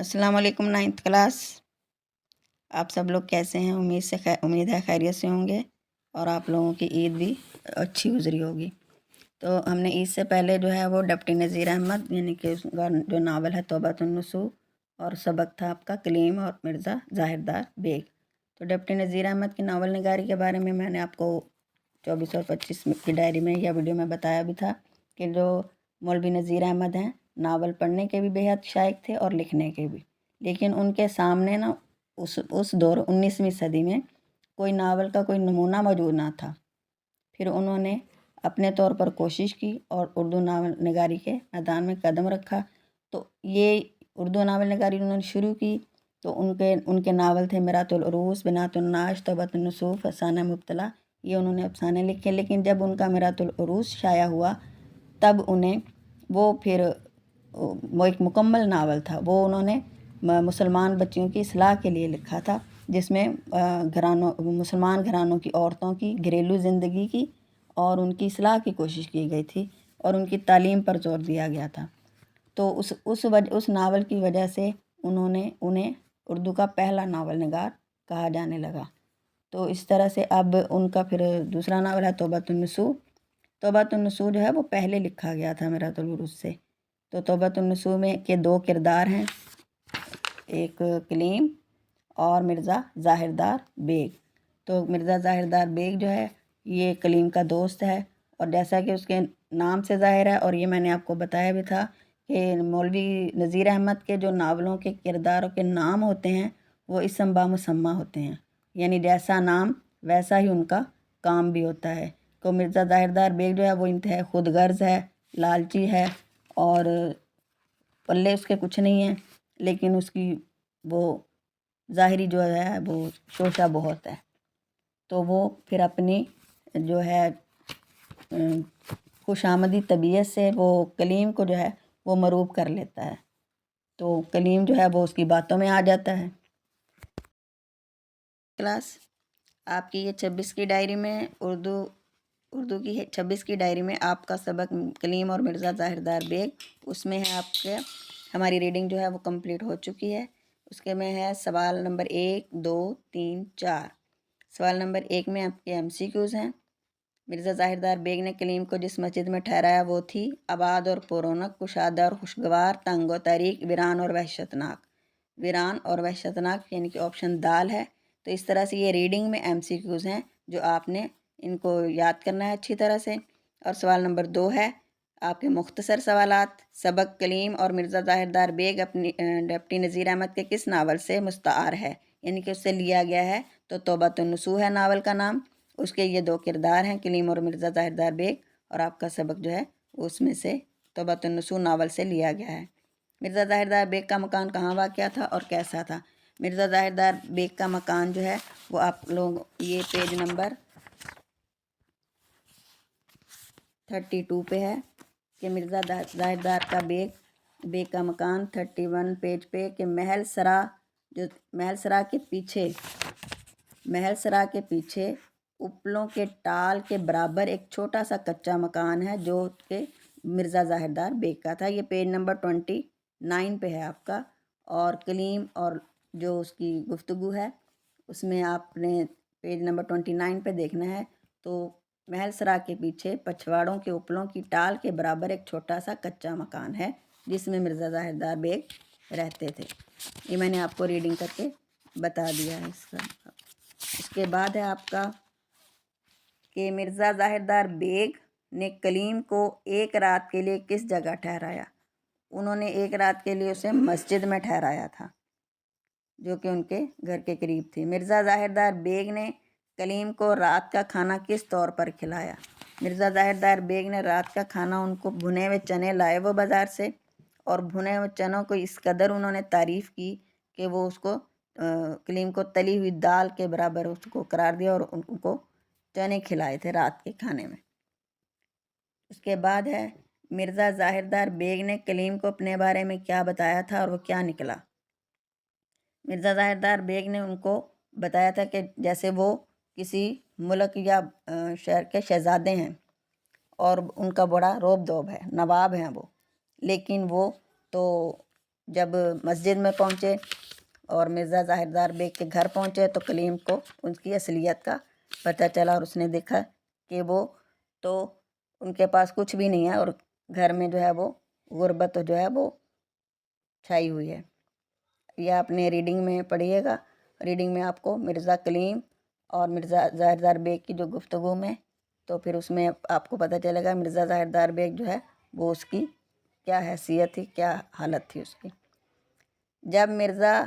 अस्सलाम वालेकुम 9th class. आप सब लोग कैसे हैं? उम्मीद है खैरियत से होंगे और आप लोगों की ईद भी अच्छी गुजरी होगी। तो हमने ईद से पहले जो है वो डिप्टी नज़ीर अहमद यानी कि उसका जो नावल है तौबतुन्नसूह और सबक था आपका कलीम और मिर्ज़ा ज़ाहिरदार बेग। तो डिप्टी नज़ीर अहमद की नावल निगारी के बारे में मैंने आपको 24 और 25 की डायरी में या वीडियो में बताया भी था कि जो मौलवी नज़ीर अहमद हैं नावल पढ़ने के भी बेहद शाइक थे और लिखने के भी, लेकिन उनके सामने ना उस दौर 19वीं सदी में कोई नावल का कोई नमूना मौजूद ना था। फिर उन्होंने अपने तौर पर कोशिश की और उर्दू नावल निगारी के मैदान में कदम रखा। तो ये उर्दू नावल निगारी उन्होंने शुरू की। तो उनके नावल थे मिरातुल उरूस, बिनातुन नाश, तौबतुन्नसूह, फसाना मुब्तला, ये उन्होंने अफसाने लिखे। लेकिन जब उनका मिरातुल उरूस शाया हुआ तब उन्हें वो एक मुकम्मल नावल था। वो उन्होंने मुसलमान बच्चियों की इस्लाह के लिए लिखा था, जिसमें मुसलमान घरानों की औरतों की घरेलू ज़िंदगी की और उनकी इस्लाह की कोशिश की गई थी और उनकी तालीम पर जोर दिया गया था। तो उस नावल की वजह से उन्हें उर्दू का पहला नावल निगार कहा जाने लगा। तो इस तरह से अब उनका फिर दूसरा नावल है तौबतुन्नसूह। तौबतुन्नसूह जो है वो पहले लिखा गया था मिरातुल उरूस से। तो तौबतुन्नसूह में के दो किरदार हैं, एक कलीम और मिर्ज़ा ज़ाहिरदार बेग। तो मिर्ज़ा ज़ाहिरदार बेग जो है ये कलीम का दोस्त है और जैसा कि उसके नाम से ज़ाहिर है और ये मैंने आपको बताया भी था कि मौलवी नज़ीर अहमद के जो नावलों के किरदारों के नाम होते हैं वो इसम बा मुसम्मा होते हैं, यानी जैसा नाम वैसा ही उनका काम भी होता है। तो मिर्ज़ा ज़ाहिरदार बेग जो है वो इंतहा खुदगर्ज़ है, लालची है और पल्ले उसके कुछ नहीं है, लेकिन उसकी वो ज़ाहिरी जो है वो शोशा बहुत है। तो वो फिर अपनी जो है खुशामदी तबीयत से वो कलीम को जो है वो मरूब कर लेता है। तो कलीम जो है वो उसकी बातों में आ जाता है। क्लास आपकी ये 26 की डायरी में उर्दू की 26 की डायरी में आपका सबक कलीम और मिर्ज़ा ज़ाहिरदार बेग, उसमें है आपके हमारी रीडिंग जो है वो कंप्लीट हो चुकी है। उसके में है सवाल नंबर 1, 2, 3, 4। सवाल नंबर 1 में आपके MCQs हैं। मिर्ज़ा ज़ाहिरदार बेग ने कलीम को जिस मस्जिद में ठहराया वो थी आबाद और पुरौनक, कुशादा और खुशगवार, तंग व तारीक, वीरान और वहशतनाक। वीरान और वहशतनाक यानी कि ऑप्शन दाल है। तो इस तरह से ये रीडिंग में MCQs हैं जो आपने इनको याद करना है अच्छी तरह से। और सवाल नंबर 2 है आपके मुख्तसर सवालात। सबक कलीम और मिर्ज़ा ज़ाहिरदार बेग अपनी डिप्टी नज़ीर अहमद के किस नावल से मुस्तार है, यानी कि उससे लिया गया है। तो तौबतुन्नसूह है नावल का नाम, उसके ये दो किरदार हैं कलीम और मिर्ज़ा ज़ाहिरदार बेग, और आपका सबक जो है उसमें से तौबतुन्नसूह नावल से लिया गया है। मिर्ज़ा ज़ाहिरदार बेग का मकान कहाँ वाक़या था और कैसा था? मिर्ज़ा ज़ाहिरदार बेग का मकान जो है वो आप लोग ये पेज नंबर 32 पे है कि मिर्ज़ा ज़ाहिरदार का बेग का मकान 31 पेज पे कि महल सरा के पीछे उपलों के टाल के बराबर एक छोटा सा कच्चा मकान है जो कि मिर्ज़ा ज़ाहिरदार बेग का था। ये पेज नंबर 29 पे है आपका। और कलीम और जो उसकी गुफ्तगू है उसमें आपने पेज नंबर 29 पे देखना है। तो महल सरा के पीछे पछवाड़ों के उपलों की टाल के बराबर एक छोटा सा कच्चा मकान है जिसमें मिर्ज़ा ज़ाहिरदार बेग रहते थे। ये मैंने आपको रीडिंग करके बता दिया है इसका। इसके बाद है आपका कि मिर्ज़ा ज़ाहिरदार बेग ने कलीम को एक रात के लिए किस जगह ठहराया? उन्होंने एक रात के लिए उसे मस्जिद में ठहराया था जो कि उनके घर के करीब थी। मिर्ज़ा ज़ाहिरदार बेग ने कलीम को रात का खाना किस तौर पर खिलाया? मिर्ज़ा ज़ाहिरदार बेग ने रात का खाना उनको भुने हुए चने लाए वो बाज़ार से, और भुने हुए चनों को इस कदर उन्होंने तारीफ़ की कि वो उसको कलीम को तली हुई दाल के बराबर उसको करार दिया और उनको चने खिलाए थे रात के खाने में। उसके बाद है मिर्ज़ा ज़ाहिरदार बेग ने कलीम को अपने बारे में क्या बताया था और वो क्या निकला? मिर्ज़ा ज़ाहिरदार बेग ने उनको बताया था कि जैसे वो किसी मुल्क या शहर के शहज़ादे हैं और उनका बड़ा रोब दोब है, नवाब हैं वो, लेकिन वो तो جب مسجد میں پہنچے اور مرزا ظاہردار بیگ کے گھر پہنچے تو کلیم کو ان کی اصلیت کا پتہ چلا، اور اس نے دیکھا کہ وہ تو ان کے پاس کچھ بھی نہیں ہے، اور گھر میں جو ہے وہ غربت جو ہے وہ چھائی ہوئی ہے۔ یہ آپ نے ریڈنگ میں پڑھیے گا، ریڈنگ میں آپ کو مرزا کلیم اور مرزا ظاہردار بیگ کی جو گفتگو میں، تو پھر اس میں آپ کو پتہ چلے گا مرزا ظاہردار بیگ جو ہے وہ اس کی کیا حیثیت تھی، کیا حالت تھی اس کی۔ جب مرزا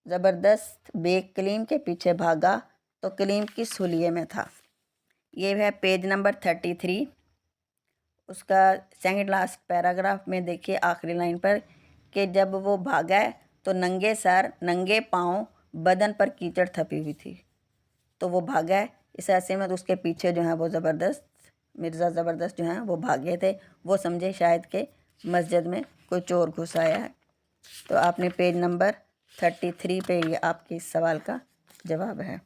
زبردست بیگ کلیم کے پیچھے بھاگا تو کلیم کس حلیے میں تھا؟ یہ ہے پیج نمبر 33، اس کا سیکنڈ لاسٹ پیراگراف میں دیکھیے آخری لائن پر کہ جب وہ بھاگا تو ننگے سر ننگے پاؤں بدن پر کیچڑ تھپی ہوئی تھی، تو وہ بھاگا ہے اس ایسے میں، تو اس کے پیچھے جو ہیں وہ مرزا زبردست جو ہیں وہ بھاگے تھے، وہ سمجھے شاید کہ مسجد میں کوئی چور گھس آیا ہے۔ تو آپ نے پیج نمبر 33 پہ یہ آپ کے اس سوال کا جواب ہے۔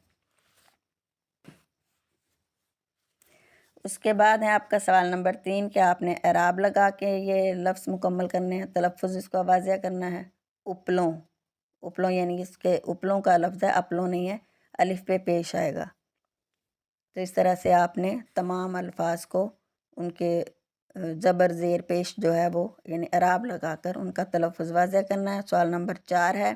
اس کے بعد ہے آپ کا سوال نمبر 3 کہ آپ نے اعراب لگا کے یہ لفظ مکمل کرنے ہیں، تلفظ اس کو واضح کرنا ہے۔ اپلوں، اپلوں یعنی اس کے اپلوں کا لفظ ہے، اپلوں نہیں ہے، الف پہ پیش آئے گا۔ تو اس طرح سے آپ نے تمام الفاظ کو ان کے زبر زیر پیش جو ہے وہ یعنی اعراب لگا کر ان کا تلفظ واضح کرنا ہے۔ سوال نمبر 4 ہے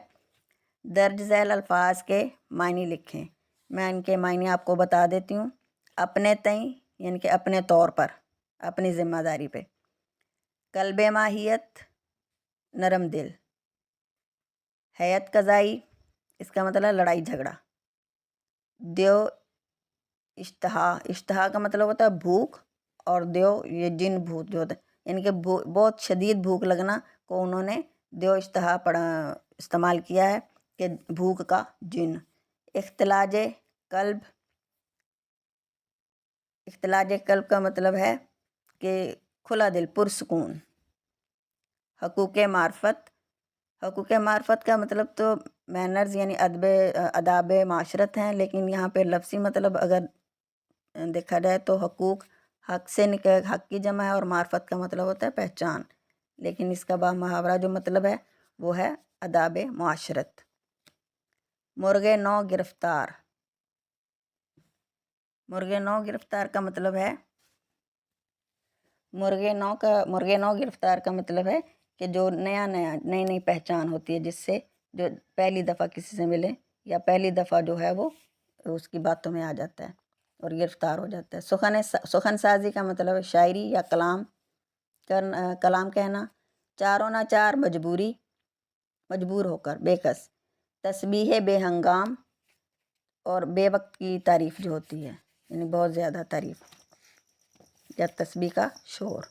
درج ذیل الفاظ کے معنی لکھیں۔ میں ان کے معنی آپ کو بتا دیتی ہوں۔ اپنے تئیں یعنی کہ اپنے طور پر، اپنی ذمہ داری پہ۔ قلب ماہیت نرم دل۔ حیت قضائی اس کا مطلب لڑائی جھگڑا۔ دیو اشتہا، اشتہا کا مطلب ہوتا ہے بھوک، اور دیو یہ جن بھوت جو ہوتا ہے یعنی کہ بہت شدید بھوک لگنا کو انہوں نے دیو اشتہا استعمال کیا ہے کہ بھوک کا جن۔ اختلاج قلب، اختلاج قلب کا مطلب ہے کہ کھلا دل، پرسکون۔ حقوق معرفت، حقوق معرفت کا مطلب تو مینرز یعنی آداب معاشرت ہیں، لیکن یہاں پہ لفظی مطلب اگر دیکھا جائے تو حقوق حق سے حق کی جمع ہے، اور معرفت کا مطلب ہوتا ہے پہچان، لیکن اس کا محاورہ جو مطلب ہے وہ ہے آداب معاشرت۔ مرغ نو گرفتار، مرغ نو گرفتار کا مطلب ہے مرغ نو گرفتار کا مطلب ہے کہ جو نئی نئی پہچان ہوتی ہے، جس سے جو پہلی دفعہ کسی سے ملے یا پہلی دفعہ جو ہے وہ اس کی باتوں میں آ جاتا ہے اور گرفتار ہو جاتا ہے۔ سخن سازی کا مطلب ہے شاعری یا کلام کہنا۔ چاروں نہ چار مجبوری، مجبور ہو کر، بے کس۔ تسبیح بے ہنگام، اور بے وقت کی تعریف جو ہوتی ہے یعنی بہت زیادہ تعریف یا تسبیح کا شور۔